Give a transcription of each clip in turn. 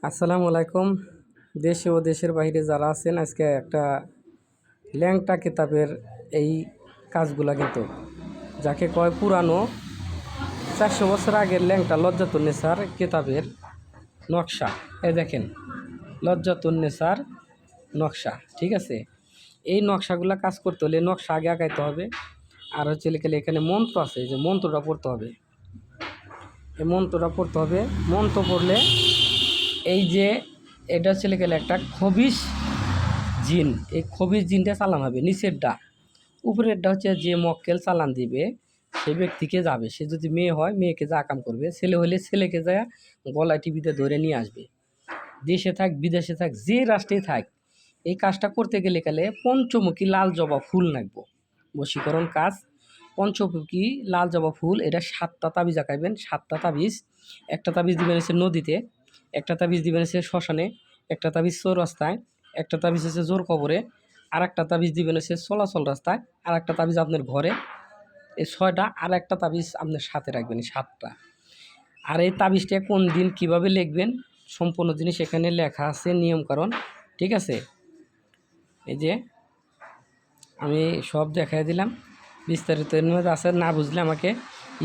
আসসালামু আলাইকুম। দেশে ও দেশের বাইরে যারা আছেন, আজকে একটা ল্যাংটা কিতাবের এই কাজগুলা কিন্তু যাকে কয় পুরানো 400 বছর আগের ল্যাংটা লজ্জাতুন্নেসার কিতাবের নকশা। এই দেখেন, লজ্জাতুন্নেসার নকশা, ঠিক আছে। এই নকশাগুলা কাজ করতে হলে নকশা আগে আঁকাইতে হবে, আর হচ্ছে লিখে এখানে মন্ত্র আছে, যে মন্ত্রটা পড়তে হবে। এই মন্ত্রটা পড়তে হবে। মন্ত্র পড়লে এই যে এটা হচ্ছে গেলে একটা খবিশ জিন, এই খবিশ জিনটা চালান হবে নিচেরটা। উপরেরটা হচ্ছে যে মক্কেল চালান দিবে সে ব্যক্তিকে যাবে, সে যদি মেয়ে হয় মেয়েকে যা কাম করবে, ছেলে হলে ছেলেকে যায় গলায় টিভিতে ধরে নিয়ে আসবে। দেশে থাক বিদেশে থাক যে রাষ্ট্রেই থাক, এই কাজটা করতে গেলে গেলে পঞ্চমুখী লাল জবা ফুল লাগবো। বশীকরণ কাজ পঞ্চমুখী লাল জবা ফুল, এটা 7টা তাবিজ আঁকাইবেন। 7টা তাবিজ, একটা তাবিজ দিবেন হচ্ছে নদীতে, একটা তাবিজ দিবেন হচ্ছে শ্মশানে, একটা তাবিজ চৌরাস্তায়, একটা তাবিজ হচ্ছে জোর কবরে, আর একটা তাবিজ দিবেন হচ্ছে চলাচল রাস্তায়, আর একটা তাবিজ আপনার ঘরে। এই 6টা, আর একটা তাবিজ আপনার সাথে রাখবেন, 7টা। আর এই তাবিজটা কোন দিন কিভাবে লিখবেন সম্পূর্ণ জিনিস এখানে লেখা আছে, নিয়মকানুন, ঠিক আছে। এই যে আমি সব দেখাই দিলাম, বিস্তারিত এর মধ্যে আছে। না বুঝলে আমাকে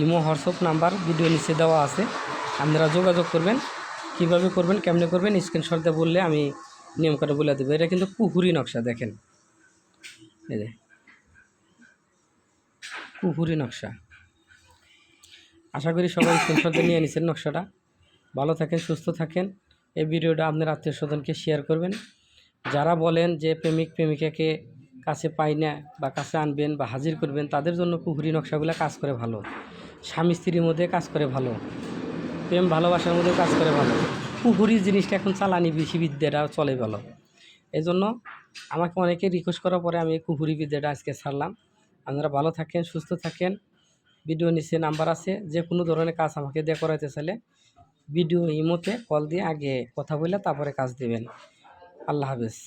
ইমো হোয়াটসঅ্যাপ নাম্বার ভিডিও নিচে দেওয়া আছে, আপনারা যোগাযোগ করবেন। কীভাবে করবেন কেমনে করবেন স্ক্রিনশট দিয়ে বললে আমি নিয়ম করে বলে দেবো। এটা কিন্তু কুহুরি নকশা, দেখেন এই যে কুহুরি নকশা। আশা করি সবাই স্ক্রিনশট দিয়ে নিয়ে নিচ্ছেন নকশাটা। ভালো থাকেন, সুস্থ থাকেন। এই ভিডিওটা আপনার আত্মীয় স্বজনকে শেয়ার করবেন। যারা বলেন যে প্রেমিক প্রেমিকাকে কাছে পাই না বা কাছে আনবেন বা হাজির করবেন, তাদের জন্য কুহুরি নকশাগুলো কাজ করে ভালো। স্বামী স্ত্রীর মধ্যে কাজ করে ভালো, প্রেম ভালোবাসার মধ্যে কাজ করে ভালো। কুহুরি জিনিসটা এখন চালানি বেশি, বিদ্যাটা চলে ভালো। এই জন্য আমাকে অনেকে রিকোয়েস্ট করার পরে আমি কুহুরি বিদ্যাটা আজকে ছাড়লাম। আপনারা ভালো থাকেন, সুস্থ থাকেন। ভিডিও নিচে নাম্বার আছে, যে কোনো ধরনের কাজ আমাকে দিয়ে করাইতে চাইলে ভিডিও ইমোতে কল দিয়ে আগে কথা বলে তারপরে কাজ দেবেন। আল্লাহ হাফেজ।